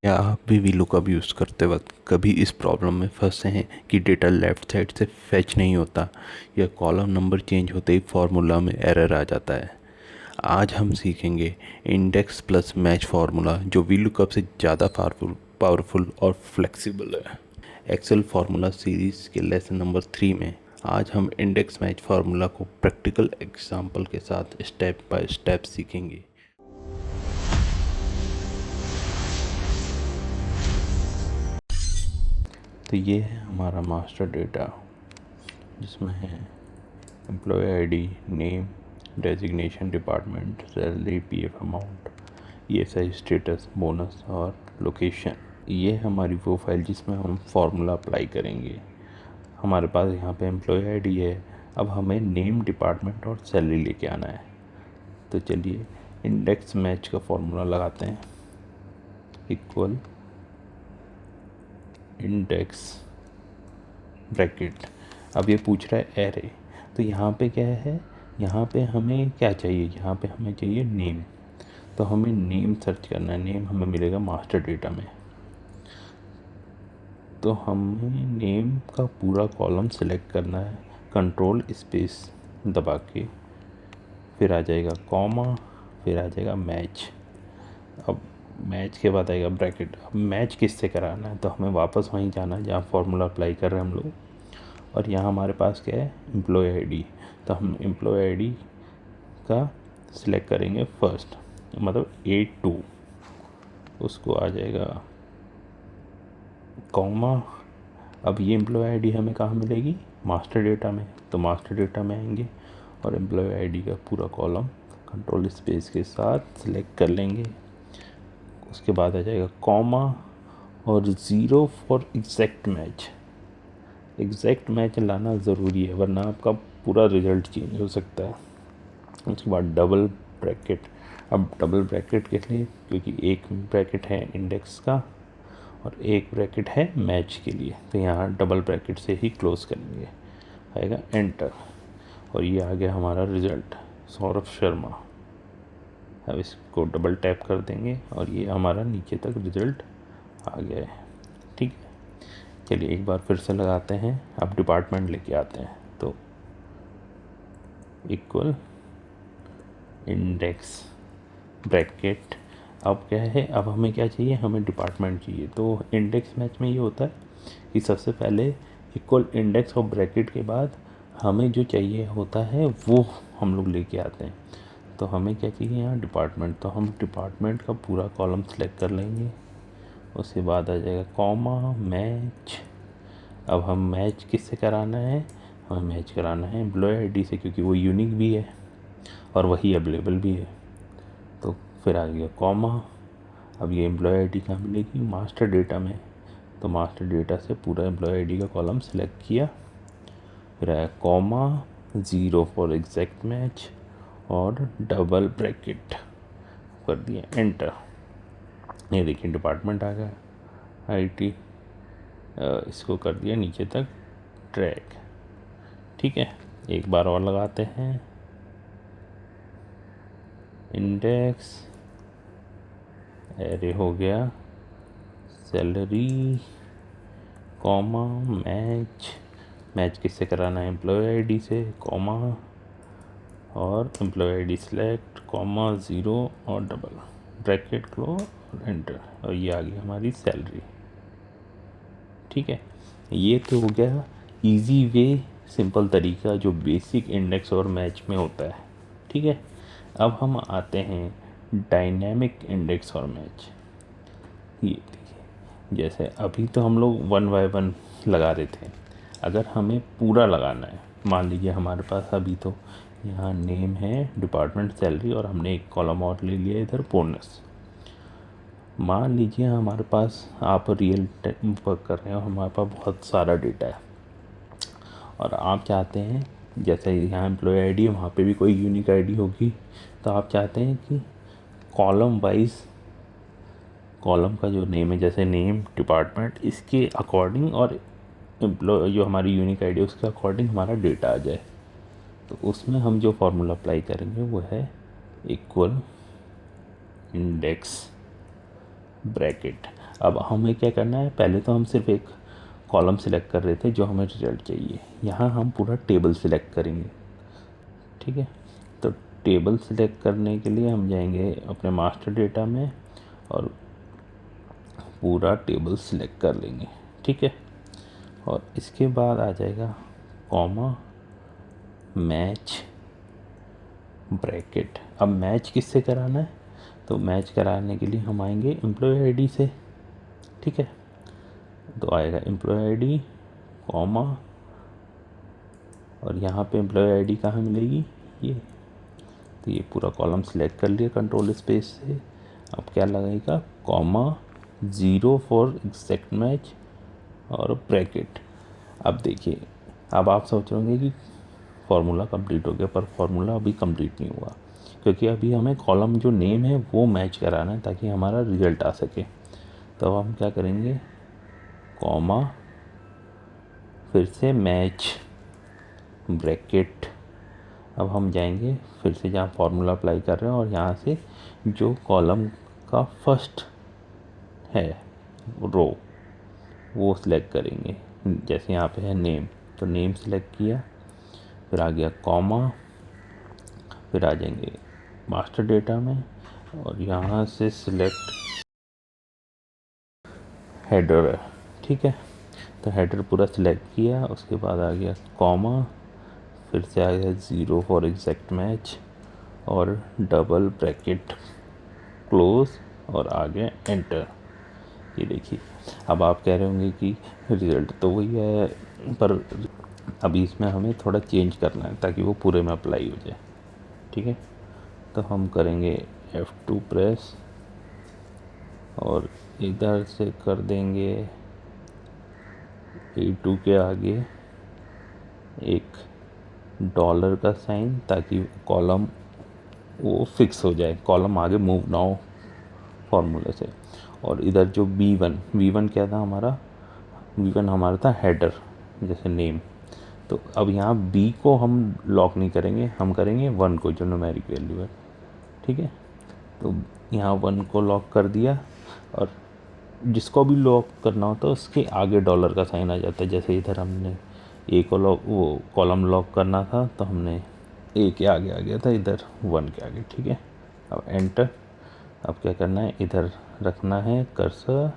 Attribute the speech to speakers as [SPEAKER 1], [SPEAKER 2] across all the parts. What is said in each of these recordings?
[SPEAKER 1] क्या आप भी VLOOKUP यूज़ करते वक्त कभी इस प्रॉब्लम में फंसे हैं कि डेटा लेफ़्ट साइड से फैच नहीं होता या कॉलम नंबर चेंज होते ही फार्मूला में एरर आ जाता है। आज हम सीखेंगे इंडेक्स प्लस मैच फार्मूला जो VLOOKUP से ज़्यादा पावरफुल और फ्लेक्सिबल है। एक्सेल फार्मूला सीरीज़ के लेसन नंबर 3 में आज हम इंडेक्स मैच फार्मूला को प्रैक्टिकल एग्जाम्पल के साथ स्टेप बाय स्टेप सीखेंगे। तो ये है हमारा मास्टर डेटा जिसमें है employ ID, name, designation, department, salary, PF amount, ESI status, bonus और लोकेशन। ये हमारी वो फाइल जिसमें हम फार्मूला अप्लाई करेंगे। हमारे पास यहाँ पे एम्प्लॉय आईडी है। अब हमें नेम, डिपार्टमेंट और सैलरी लेके आना है। तो चलिए इंडेक्स मैच का फार्मूला लगाते हैं। Equal index bracket. अब ये पूछ रहा है एरे, तो यहाँ पे क्या है, यहाँ पे हमें क्या चाहिए, यहाँ पे हमें चाहिए नेम। तो हमें नेम सर्च करना है। नेम हमें मिलेगा मास्टर डेटा में। तो हमें नेम का पूरा कॉलम सेलेक्ट करना है, कंट्रोल स्पेस दबा के, फिर आ जाएगा कॉमा, फिर आ जाएगा मैच। अब मैच के बाद आएगा ब्रैकेट। अब मैच किससे कराना है, तो हमें वापस वहीं जाना है जहाँ फार्मूला अप्लाई कर रहे हैं हम लोग। और यहाँ हमारे पास क्या है, एम्प्लॉय आईडी। तो हम एम्प्लॉय आईडी का सिलेक्ट करेंगे फर्स्ट, मतलब A2। उसको आ जाएगा कॉमा। अब ये एम्प्लॉय आईडी हमें कहाँ मिलेगी, मास्टर डेटा में। तो मास्टर डेटा में आएंगे और एम्प्लॉय आईडी का पूरा कॉलम कंट्रोल स्पेस के साथ सिलेक्ट कर लेंगे। उसके बाद आ जाएगा कॉमा और 0 for exact match. Exact match लाना ज़रूरी है वरना आपका पूरा रिज़ल्ट चेंज हो सकता है। उसके बाद डबल ब्रैकेट। अब डबल ब्रैकेट के लिए, क्योंकि एक ब्रैकेट है इंडेक्स का और एक ब्रैकेट है मैच के लिए, तो यहाँ डबल ब्रैकेट से ही क्लोज़ करेंगे। आएगा एंटर और ये आ गया हमारा रिज़ल्ट, सौरभ शर्मा। अब इसको डबल टैप कर देंगे और ये हमारा नीचे तक रिज़ल्ट आ गया है। ठीक है, चलिए एक बार फिर से लगाते हैं। अब डिपार्टमेंट लेके आते हैं। तो इक्वल इंडेक्स ब्रैकेट। अब क्या है, अब हमें क्या चाहिए, हमें डिपार्टमेंट चाहिए। तो इंडेक्स मैच में ये होता है कि सबसे पहले इक्वल इंडेक्स और ब्रैकेट के बाद हमें जो चाहिए होता है वो हम लोग लेके आते हैं। तो हमें क्या चाहिए यहाँ, डिपार्टमेंट। तो हम डिपार्टमेंट का पूरा कॉलम सेलेक्ट कर लेंगे। उसके बाद आ जाएगा कॉमा मैच। अब हम मैच किससे कराना है, हमें मैच कराना है एम्प्लॉय आईडी से, क्योंकि वो यूनिक भी है और वही अवेलेबल भी है। तो फिर आ गया कॉमा। अब ये एम्प्लॉय आईडी कहाँ मिलेगी, मास्टर डेटा में। तो मास्टर डेटा से पूरा एम्प्लॉय आईडी का कॉलम सेलेक्ट किया। फिर आया कॉमा, 0 फॉर एग्जैक्ट मैच और डबल ब्रैकेट कर दिया, एंटर। ये देखिए डिपार्टमेंट आ गया, आईटी। इसको कर दिया नीचे तक ट्रैक। ठीक है, एक बार और लगाते हैं। इंडेक्स एरे हो गया, सैलरी, कॉमा मैच। मैच किससे कराना है, एम्प्लॉय आईडी से, कॉमा और एम्प्लॉय आईडी सेलेक्ट, कॉमा 0 और डबल ब्रैकेट क्लोज और एंटर। और ये आ गई हमारी सैलरी। ठीक है, ये तो हो गया इजी वे, सिंपल तरीका जो बेसिक इंडेक्स और मैच में होता है। ठीक है, अब हम आते हैं डायनेमिक इंडेक्स और मैच। ये देखिए, जैसे अभी तो हम लोग 1 बाय 1 लगा रहे थे। अगर हमें पूरा लगाना है, मान लीजिए हमारे पास अभी तो यहाँ नेम है, डिपार्टमेंट, सैलरी और हमने एक कॉलम और ले लिया इधर बोनस। मान लीजिए हमारे पास, आप रियल टाइम वर्क कर रहे हो, हमारे पास बहुत सारा डेटा है और आप चाहते हैं, जैसे यहाँ एम्प्लॉय आईडी है वहाँ पे भी कोई यूनिक आईडी होगी, तो आप चाहते हैं कि कॉलम वाइज, कॉलम का जो नेम है, जैसे नेम, डिपार्टमेंट, इसके अकॉर्डिंग और एम्प्लॉय जो हमारी यूनिक आईडी है उसके अकॉर्डिंग हमारा डेटा आ जाए। तो उसमें हम जो फार्मूला अप्लाई करेंगे वो है इक्वल इंडेक्स ब्रैकेट। अब हमें क्या करना है, पहले तो हम सिर्फ एक कॉलम सिलेक्ट कर रहे थे जो हमें रिजल्ट चाहिए, यहाँ हम पूरा टेबल सिलेक्ट करेंगे। ठीक है, तो टेबल सिलेक्ट करने के लिए हम जाएंगे अपने मास्टर डेटा में और पूरा टेबल सिलेक्ट कर लेंगे। ठीक है, और इसके बाद आ जाएगा कॉमा मैच ब्रैकेट। अब मैच किससे कराना है, तो मैच कराने के लिए हम आएंगे एम्प्लॉय आईडी से। ठीक है, तो आएगा एम्प्लॉय आईडी कॉमा, और यहाँ पे एम्प्लॉय आईडी कहाँ मिलेगी, ये। तो ये पूरा कॉलम सिलेक्ट कर लिया कंट्रोल स्पेस से। अब क्या लगेगा, कॉमा 0 फॉर एग्जैक्ट मैच और ब्रैकेट। अब देखिए, अब आप सोच रहे होंगे कि फार्मूला कंप्लीट हो गया, पर फार्मूला अभी कंप्लीट नहीं हुआ, क्योंकि अभी हमें कॉलम जो नेम है वो मैच कराना है ताकि हमारा रिज़ल्ट आ सके। तो हम क्या करेंगे, कॉमा फिर से मैच ब्रैकेट। अब हम जाएंगे फिर से जहाँ फार्मूला अप्लाई कर रहे हैं और यहाँ से जो कॉलम का फर्स्ट है रो वो सिलेक्ट करेंगे। जैसे यहाँ पे है नेम, तो नेम सिलेक्ट किया, फिर आ गया कॉमा, फिर आ जाएंगे मास्टर डेटा में और यहाँ से सिलेक्ट हेडर है। ठीक है, तो हेडर पूरा सिलेक्ट किया, उसके बाद आ गया कॉमा, फिर से आ गया 0 फॉर एग्जैक्ट मैच और डबल ब्रैकेट क्लोज और आ गया एंटर। ये देखिए, अब आप कह रहे होंगे कि रिज़ल्ट तो वही है, पर अभी इसमें हमें थोड़ा चेंज करना है ताकि वो पूरे में अप्लाई हो जाए। ठीक है, तो हम करेंगे F2 प्रेस और इधर से कर देंगे A2 के आगे एक डॉलर का साइन ताकि कॉलम वो फिक्स हो जाए, कॉलम आगे मूव ना हो फार्मूले से। और इधर जो V1 क्या था हमारा, V1 हमारा था हेडर जैसे नेम। तो अब यहाँ B को हम लॉक नहीं करेंगे, हम करेंगे 1 को जो न्यूमेरिक वैल्यू है। ठीक है, तो यहाँ 1 को लॉक कर दिया और जिसको भी लॉक करना होता है उसके आगे डॉलर का साइन आ जाता है। जैसे इधर हमने A को लॉक, वो कॉलम लॉक करना था तो हमने A के आगे आ गया था, इधर 1 के आगे। ठीक है, अब एंटर। अब क्या करना है, इधर रखना है कर्सर,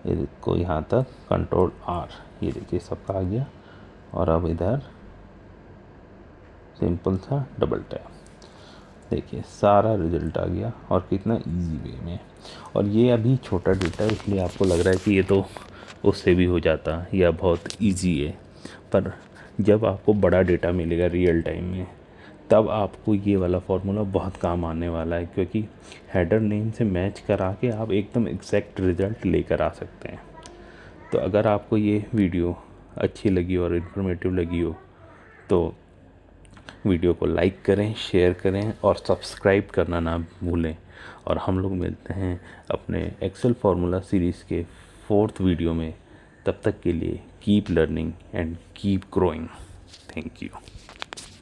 [SPEAKER 1] इसको यहाँ तक कंट्रोल R, ये देखिए सबका आ गया। और अब इधर सिंपल सा डबल टैप, देखिए सारा रिजल्ट आ गया और कितना इजी वे में। और ये अभी छोटा डेटा है इसलिए आपको लग रहा है कि ये तो उससे भी हो जाता या बहुत इजी है, पर जब आपको बड़ा डेटा मिलेगा रियल टाइम में तब आपको ये वाला फार्मूला बहुत काम आने वाला है, क्योंकि हेडर नेम से मैच करा के आप एकदम एग्जैक्ट रिज़ल्ट लेकर आ सकते हैं। तो अगर आपको ये वीडियो अच्छी लगी और इन्फॉर्मेटिव लगी हो तो वीडियो को लाइक करें, शेयर करें और सब्सक्राइब करना ना भूलें। और हम लोग मिलते हैं अपने एक्सेल फार्मूला सीरीज़ के 4th वीडियो में। तब तक के लिए keep learning and keep growing. Thank you.